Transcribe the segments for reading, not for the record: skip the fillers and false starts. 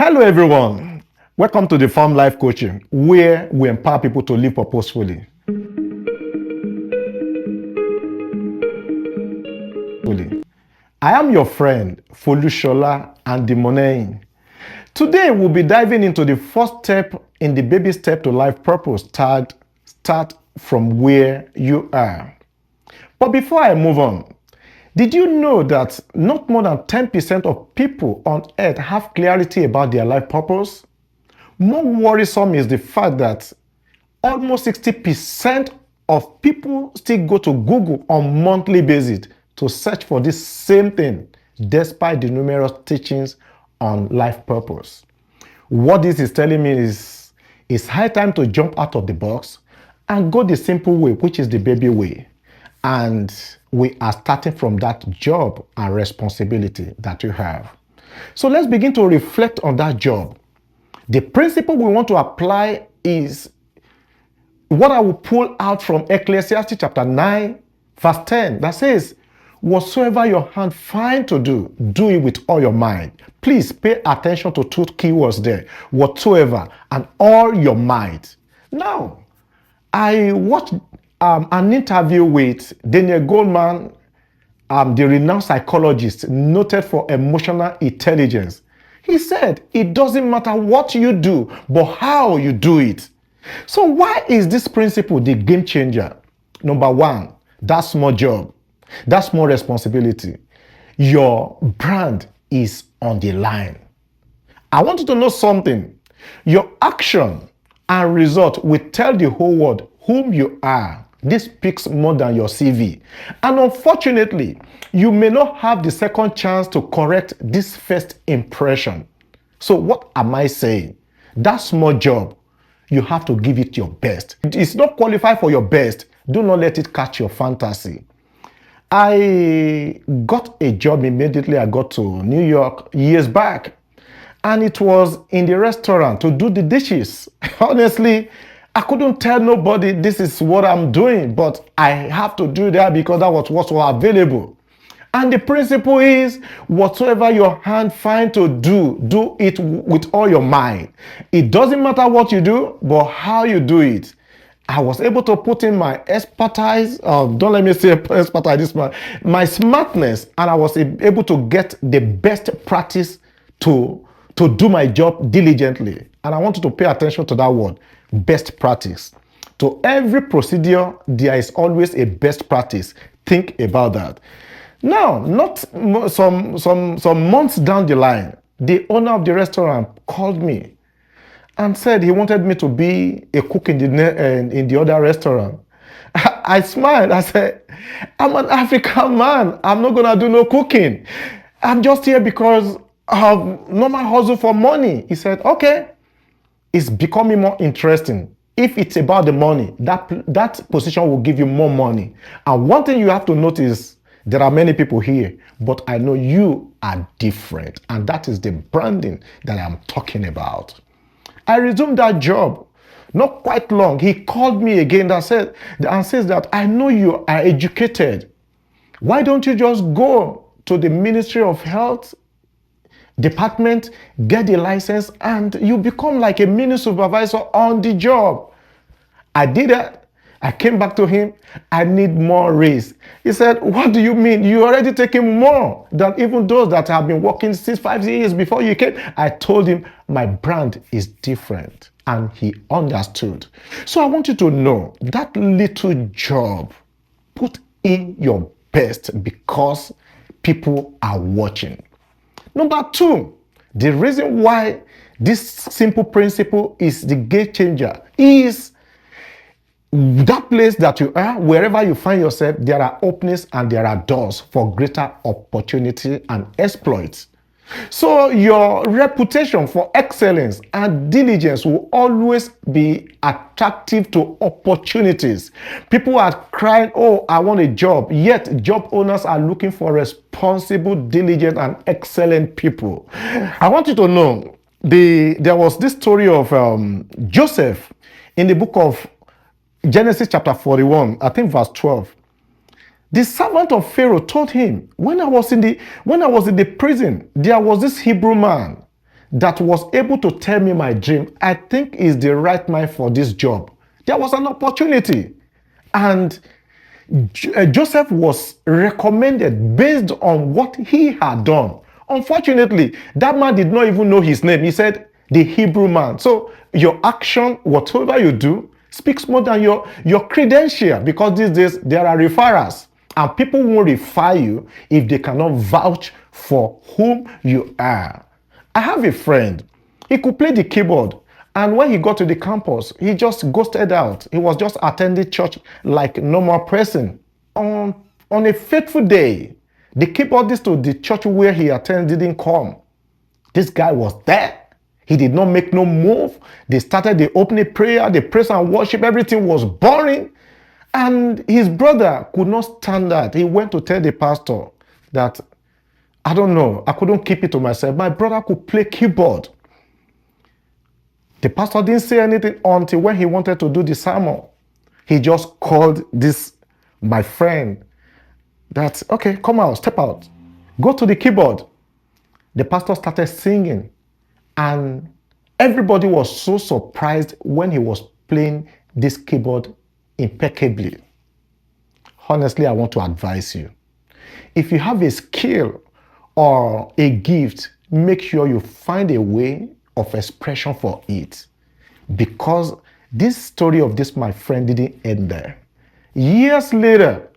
Hello, everyone. Welcome to the Farm Life Coaching, where we empower people to live purposefully. I am your friend, Folushola Andimonei. Today, we'll be diving into the first step in the baby step to life purpose, start from where you are. But before I move on, did you know that not more than 10% of people on earth have clarity about their life purpose? More worrisome is the fact that almost 60% of people still go to Google on a monthly basis to search for this same thing, despite the numerous teachings on life purpose. What this is telling me is it's high time to jump out of the box and go the simple way, which is the baby way. And we are starting from that job and responsibility that you have. So let's begin to reflect on that job. The principle we want to apply is what I will pull out from Ecclesiastes chapter 9, verse 10, that says, whatsoever your hand find to do, do it with all your mind. Please pay attention to two keywords there, whatsoever and all your might. Now, I watched an interview with Daniel Goleman, the renowned psychologist noted for emotional intelligence. He said, it doesn't matter what you do, but how you do it. So why is this principle the game changer? Number one, that small job, that small responsibility. Your brand is on the line. I want you to know something. Your action and result will tell the whole world whom you are. This speaks more than your CV. And unfortunately, you may not have the second chance to correct this first impression. So what am I saying? That small job, you have to give it your best. It is not qualified for your best. Do not let it catch your fantasy. I got a job immediately I got to New York years back. And it was in the restaurant to do the dishes. Honestly, I couldn't tell nobody this is what I'm doing, but I have to do that because that was what was available. And the principle is, whatsoever your hand find to do, do it with all your mind. It doesn't matter what you do, but how you do it. I was able to put in my expertise, don't let me say expertise, my smartness, and I was able to get the best practice to do my job diligently. And I want you to pay attention to that word, best practice. To every procedure, there is always a best practice. Think about that. Now, not some months down the line, the owner of the restaurant called me and said he wanted me to be a cook in the other restaurant. I smiled. I said, I'm an African man. I'm not going to do no cooking. I'm just here because of normal hustle for money. He said, okay. It's becoming more interesting. If it's about the money, that position will give you more money. And one thing you have to notice, there are many people here, but I know you are different. And that is the branding that I'm talking about. I resumed that job. Not quite long. He called me again and says that I know you are educated. Why don't you just go to the Ministry of Health department, get the license, and you become like a mini supervisor on the job? I did that. I came back to him. I need more raise. He said, what do you mean? You already taking more than even those that have been working 5 years before you came. I told him my brand is different, and he understood. So I want you to know that little job, put in your best because people are watching. Number two, the reason why this simple principle is the game changer is that place that you are, wherever you find yourself, there are openings and there are doors for greater opportunity and exploits. So your reputation for excellence and diligence will always be attractive to opportunities. People are crying, oh, I want a job. Yet job owners are looking for responsible, diligent, and excellent people. I want you to know, there was this story of Joseph in the book of Genesis chapter 41, I think verse 12. The servant of Pharaoh told him, when I was in the prison, there was this Hebrew man that was able to tell me my dream, I think is the right man for this job. There was an opportunity. And Joseph was recommended based on what he had done. Unfortunately, that man did not even know his name. He said, the Hebrew man. So your action, whatever you do, speaks more than your credential, because these days there are referrals. And people won't refer you if they cannot vouch for whom you are. I have a friend. He could play the keyboard. And when he got to the campus, he just ghosted out. He was just attending church like normal person. On a fateful day, the keyboardist to the church where he attended didn't come. This guy was there. He did not make no move. They started the opening prayer, the praise and worship. Everything was boring. And his brother could not stand that. He went to tell the pastor that, I don't know, I couldn't keep it to myself. My brother could play keyboard. The pastor didn't say anything until when he wanted to do the sermon. He just called this, my friend, that, okay, come out, step out, go to the keyboard. The pastor started singing, and everybody was so surprised when he was playing this keyboard impeccably. Honestly, I want to advise you. If you have a skill or a gift, make sure you find a way of expression for it. Because this story of this, my friend, didn't end there. Years later,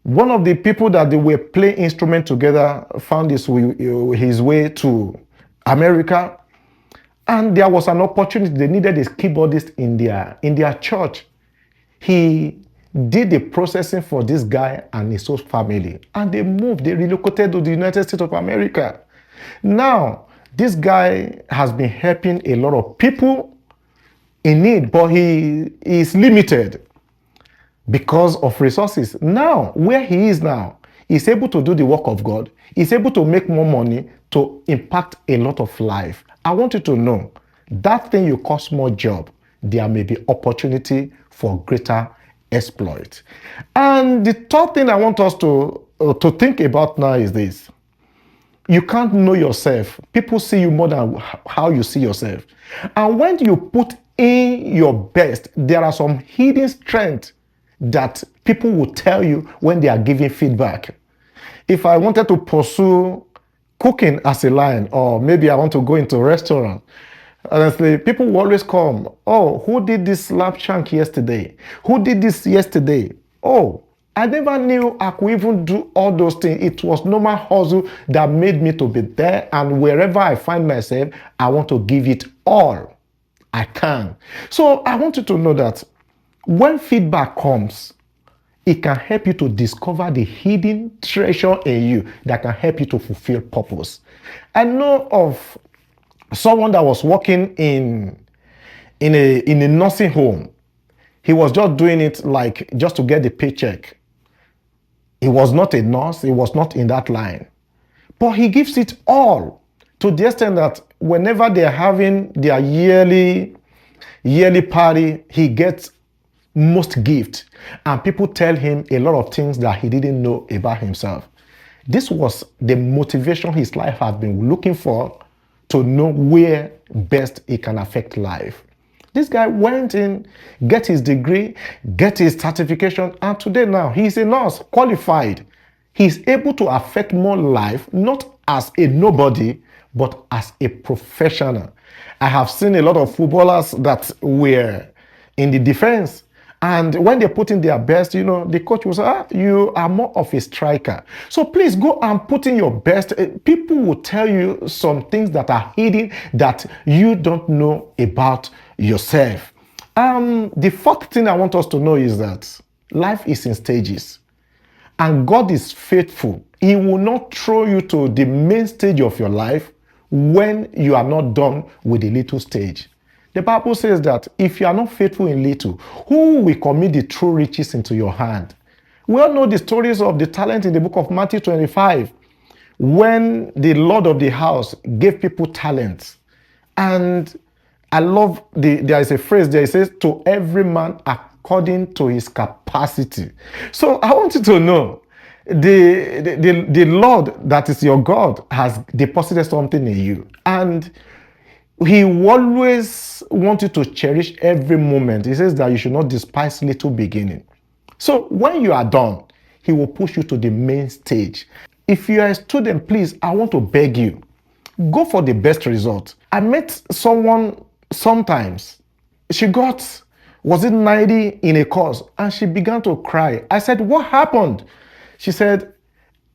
one of the people that they were playing instrument together found his way to America, and there was an opportunity. They needed a keyboardist in their church. He did the processing for this guy and his whole family, and they moved. They relocated to the United States of America. Now, this guy has been helping a lot of people in need, but he is limited because of resources. Now, where he is now, he's able to do the work of God. He's able to make more money to impact a lot of life. I want you to know that thing you call small job, there may be opportunity for greater exploit. And the third thing I want us to think about now is this. You can't know yourself. People see you more than how you see yourself. And when you put in your best, there are some hidden strengths that people will tell you when they are giving feedback. If I wanted to pursue cooking as a line, or maybe I want to go into a restaurant, honestly, people will always come. Oh, who did this lamb shank yesterday? Who did this yesterday? Oh, I never knew I could even do all those things. It was normal hustle that made me to be there. And wherever I find myself, I want to give it all I can. So I want you to know that when feedback comes, it can help you to discover the hidden treasure in you that can help you to fulfill purpose. I know of someone that was working in a nursing home. He was just doing it like just to get the paycheck. He was not a nurse. He was not in that line. But he gives it all to the extent that whenever they're having their yearly party, he gets most gift. And people tell him a lot of things that he didn't know about himself. This was the motivation his life has been looking for, to know where best it can affect life. This guy went in, get his degree, get his certification, and today now he's a nurse, qualified. He's able to affect more life, not as a nobody, but as a professional. I have seen a lot of footballers that were in the defense, and when they put in their best, the coach will say, you are more of a striker. So please go and put in your best. People will tell you some things that are hidden that you don't know about yourself. The fourth thing I want us to know is that life is in stages, and God is faithful. He will not throw you to the main stage of your life when you are not done with the little stage. The Bible says that if you are not faithful in little, who will commit the true riches into your hand? We all know the stories of the talent in the book of Matthew 25, when the Lord of the house gave people talents. And I love, there is a phrase there, it says, to every man according to his capacity. So I want you to know the Lord that is your God has deposited something in you. And he always wants you to cherish every moment. He says that you should not despise little beginning. So when you are done, he will push you to the main stage. If you are a student, please, I want to beg you, go for the best result. I met someone sometimes, she got, was it 90 in a course, and she began to cry. I said, what happened? She said,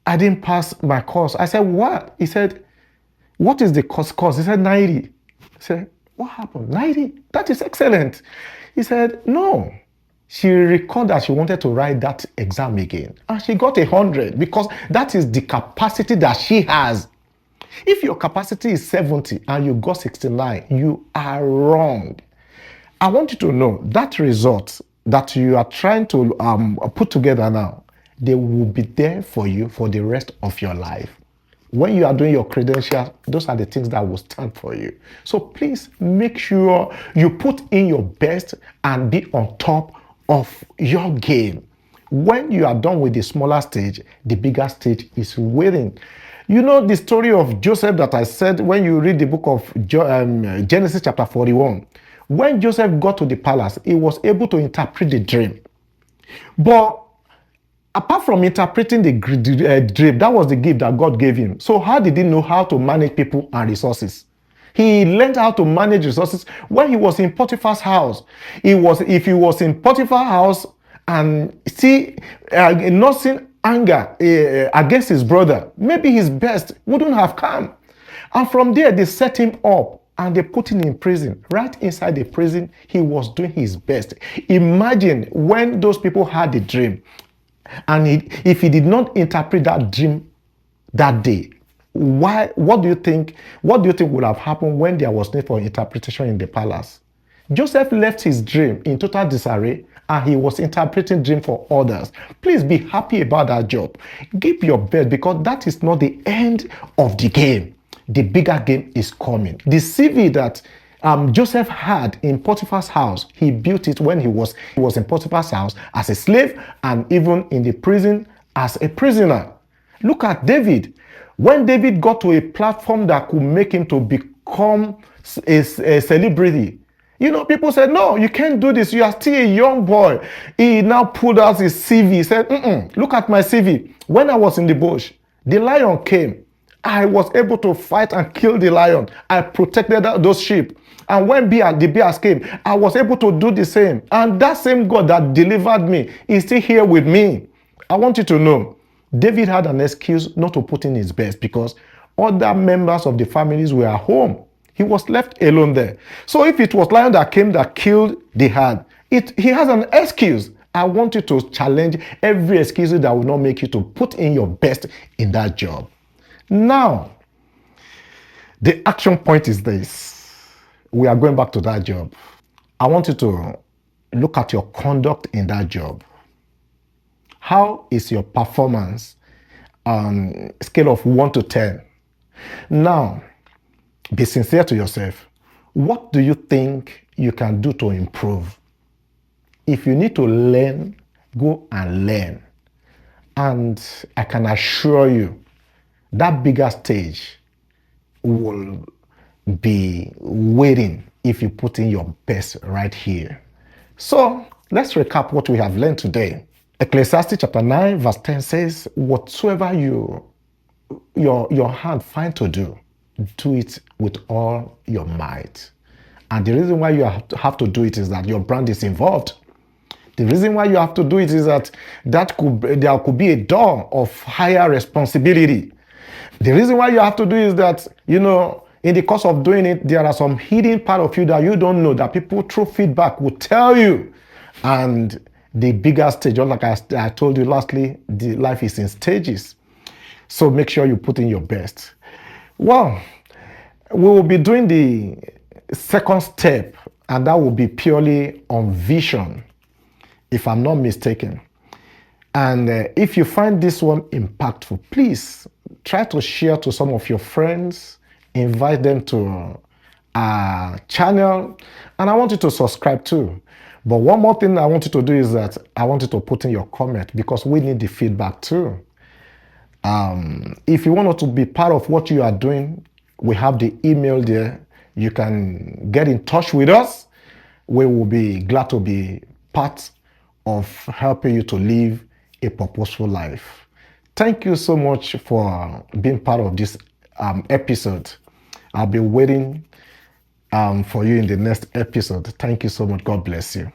I didn't pass my course. I said, what? He said, what is the course? He said, 90. I said, what happened? 90? That is excellent. He said, no. She recalled that she wanted to write that exam again. And she got 100 because that is the capacity that she has. If your capacity is 70 and you got 69, you are wrong. I want you to know that result that you are trying to put together now, they will be there for you for the rest of your life. When you are doing your credentials, those are the things that will stand for you. So please make sure you put in your best and be on top of your game. When you are done with the smaller stage, the bigger stage is waiting. You know the story of Joseph that I said when you read the book of Genesis chapter 41. When Joseph got to the palace, he was able to interpret the dream. But apart from interpreting the dream, that was the gift that God gave him. So how did he know how to manage people and resources? He learned how to manage resources when he was in Potiphar's house. If he was in Potiphar's house and nursing anger against his brother, maybe his best wouldn't have come. And from there, they set him up and they put him in prison. Right inside the prison, he was doing his best. Imagine when those people had the dream, and if he did not interpret that dream that day, what do you think would have happened when there was need for interpretation in the palace? Joseph left his dream in total disarray and he was interpreting dream for others. Please be happy about that job. Give your best, because that is not the end of the game. The bigger game is coming. The CV that Joseph had in Potiphar's house, he built it when he was in Potiphar's house as a slave and even in the prison as a prisoner. Look at David. When David got to a platform that could make him to become a celebrity, you know, people said, no, you can't do this. You are still a young boy. He now pulled out his CV. He said, look at my CV. When I was in the bush, the lion came. I was able to fight and kill the lion. I protected those sheep. And when the bears came, I was able to do the same. And that same God that delivered me is still here with me. I want you to know, David had an excuse not to put in his best because other members of the families were at home. He was left alone there. So if it was lion that came that killed the herd, he has an excuse. I want you to challenge every excuse that will not make you to put in your best in that job. Now, the action point is this. We are going back to that job. I want you to look at your conduct in that job. How is your performance on a scale of 1 to 10? Now, be sincere to yourself. What do you think you can do to improve? If you need to learn, go and learn. And I can assure you, that bigger stage will be waiting if you put in your best right here. So, let's recap what we have learned today. Ecclesiastes chapter 9 verse 10 says, whatsoever your hand find to do it with all your might. And the reason why you have to do it is that your brand is involved. The reason why you have to do it is that there could be a door of higher responsibility. The reason why you have to do it is that, you know, in the course of doing it, there are some hidden part of you that you don't know, that people through feedback will tell you. And the bigger stage, just like I told you lastly, the life is in stages. So make sure you put in your best. Well, we will be doing the second step, and that will be purely on vision, if I'm not mistaken. And if you find this one impactful, please try to share to some of your friends, invite them to our channel, and I want you to subscribe too. But one more thing I want you to do is that I want you to put in your comment, because we need the feedback too. If you want to be part of what you are doing, we have the email there. You can get in touch with us. We will be glad to be part of helping you to live a purposeful life. Thank you so much for being part of this episode. I'll be waiting for you in the next episode. Thank you so much. God bless you.